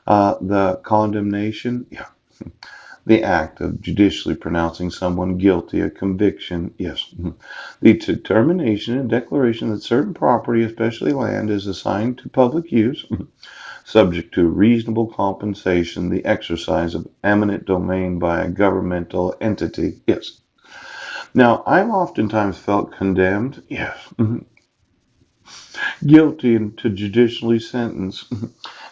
The condemnation, yeah. The act of judicially pronouncing someone guilty, a conviction, yes. The determination and declaration that certain property, especially land, is assigned to public use, subject to reasonable compensation, the exercise of eminent domain by a governmental entity, yes. Now, I've oftentimes felt condemned, yes, guilty and to judicially sentenced.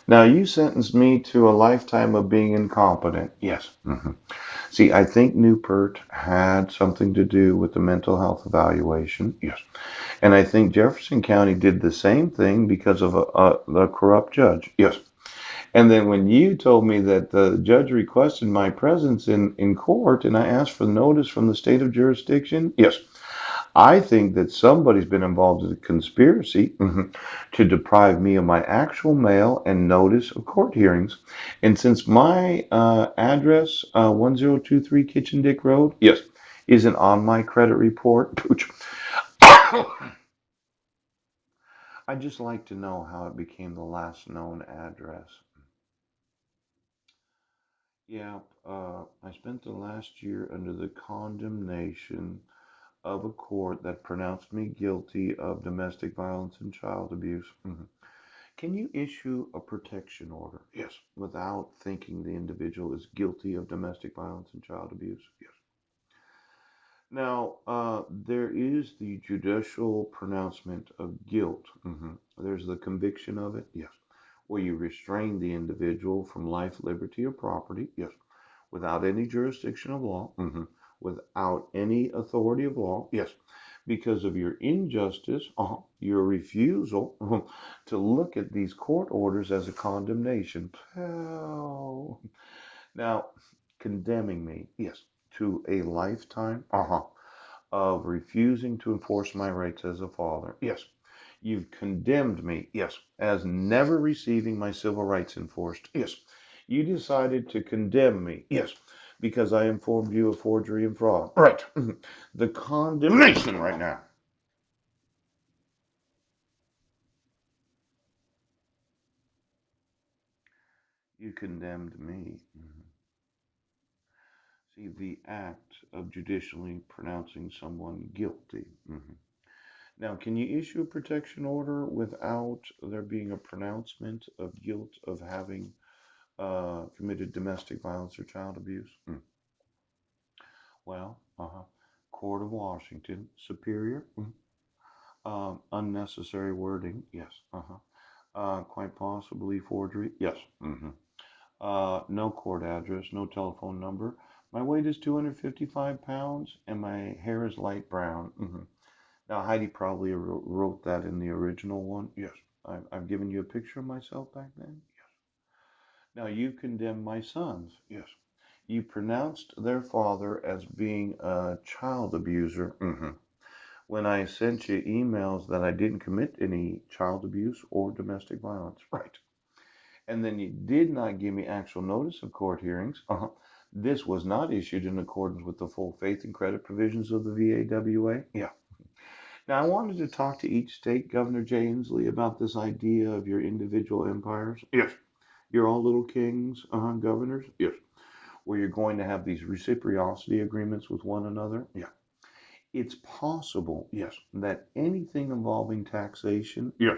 Now, you sentenced me to a lifetime of being incompetent, yes. See, I think Newport had something to do with the mental health evaluation. Yes. And I think Jefferson County did the same thing because of a corrupt judge. Yes. And then when you told me that the judge requested my presence in court and I asked for notice from the state of jurisdiction, yes, I think that somebody's been involved in a conspiracy to deprive me of my actual mail and notice of court hearings. And since my address, 1023 Kitchen Dick Road, yes, isn't on my credit report, I'd just like to know how it became the last known address. Yeah, I spent the last year under the condemnation of a court that pronounced me guilty of domestic violence and child abuse. Can you issue a protection order? Yes. Without thinking the individual is guilty of domestic violence and child abuse? Yes. Now, there is the judicial pronouncement of guilt. There's the conviction of it. Yes. Where you restrain the individual from life, liberty, or property. Yes. Without any jurisdiction of law. Without any authority of law. Yes. Because of your injustice, your refusal to look at these court orders as a condemnation. Now, condemning me, yes, to a lifetime of refusing to enforce my rights as a father. Yes. You've condemned me, yes, as never receiving my civil rights enforced. Yes. You decided to condemn me, yes, because I informed you of forgery and fraud. Right. The condemnation right now. You condemned me. See, the act of judicially pronouncing someone guilty. Now, can you issue a protection order without there being a pronouncement of guilt of having committed domestic violence or child abuse? Well, Court of Washington, Superior, unnecessary wording, yes, quite possibly forgery, yes, no court address, no telephone number. My weight is 255 pounds and my hair is light brown. Now, Heidi probably wrote that in the original one. Yes. I've given you a picture of myself back then. Yes. Now, you condemn my sons. Yes. You pronounced their father as being a child abuser. When I sent you emails that I didn't commit any child abuse or domestic violence. Right. And then you did not give me actual notice of court hearings. This was not issued in accordance with the full faith and credit provisions of the VAWA. Yeah. Now, I wanted to talk to each state, Governor Jay Inslee, about this idea of your individual empires. Yes. You're all little kings, governors. Yes. Where you're going to have these reciprocity agreements with one another. Yeah. It's possible, yes, that anything involving taxation, yes,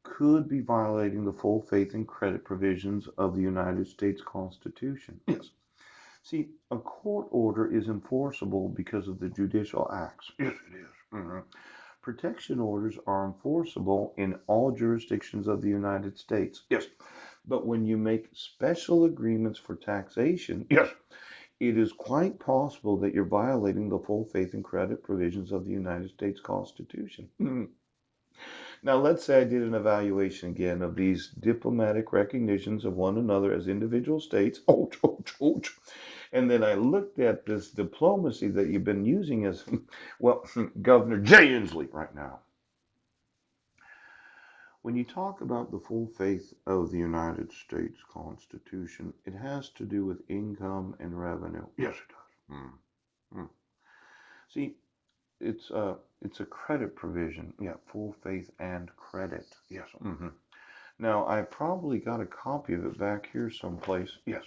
could be violating the full faith and credit provisions of the United States Constitution. Yes. See, a court order is enforceable because of the judicial acts. Yes, it is. Protection orders are enforceable in all jurisdictions of the United States. Yes. But when you make special agreements for taxation, yes, it is quite possible that you're violating the full faith and credit provisions of the United States Constitution. Now, let's say I did an evaluation again of these diplomatic recognitions of one another as individual states. Ouch, ouch, ouch. And then I looked at this diplomacy that you've been using as, well, Governor Jay Inslee right now. When you talk about the full faith of the United States Constitution, it has to do with income and revenue. Yes, it does. See, it's a credit provision. Yeah, full faith and credit. Yes. Now, I probably got a copy of it back here someplace. Yes,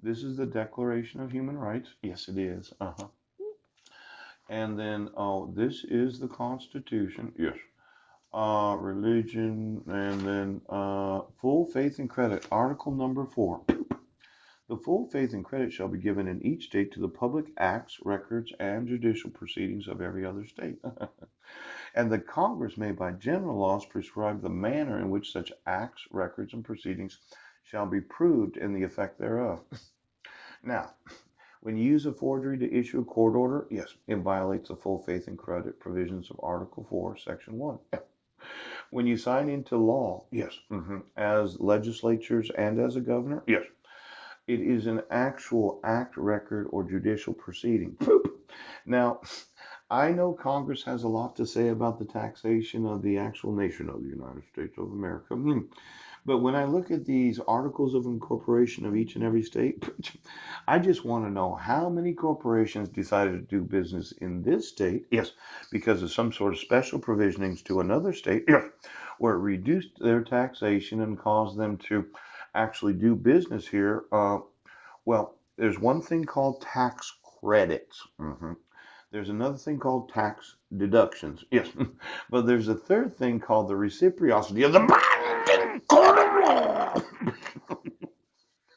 this is the Declaration of Human Rights. Yes, it is. Uh-huh. And then, oh, this is the Constitution. Yes. Religion, and then full faith and credit. Article number 4. The full faith and credit shall be given in each state to the public acts, records, and judicial proceedings of every other state. And the Congress may by general laws prescribe the manner in which such acts, records, and proceedings shall be proved and the effect thereof. Now, when you use a forgery to issue a court order, yes, it violates the full faith and credit provisions of Article 4, Section 1. When you sign into law, yes, as legislatures and as a governor, yes, it is an actual act, record, or judicial proceeding. Now, I know Congress has a lot to say about the taxation of the actual nation of the United States of America. But when I look at these articles of incorporation of each and every state, I just want to know how many corporations decided to do business in this state, yes, because of some sort of special provisionings to another state, yes, where it reduced their taxation and caused them to actually do business here. Well, there's one thing called tax credits. There's another thing called tax deductions. Yes. But there's a third thing called the reciprocity of the binding court of law.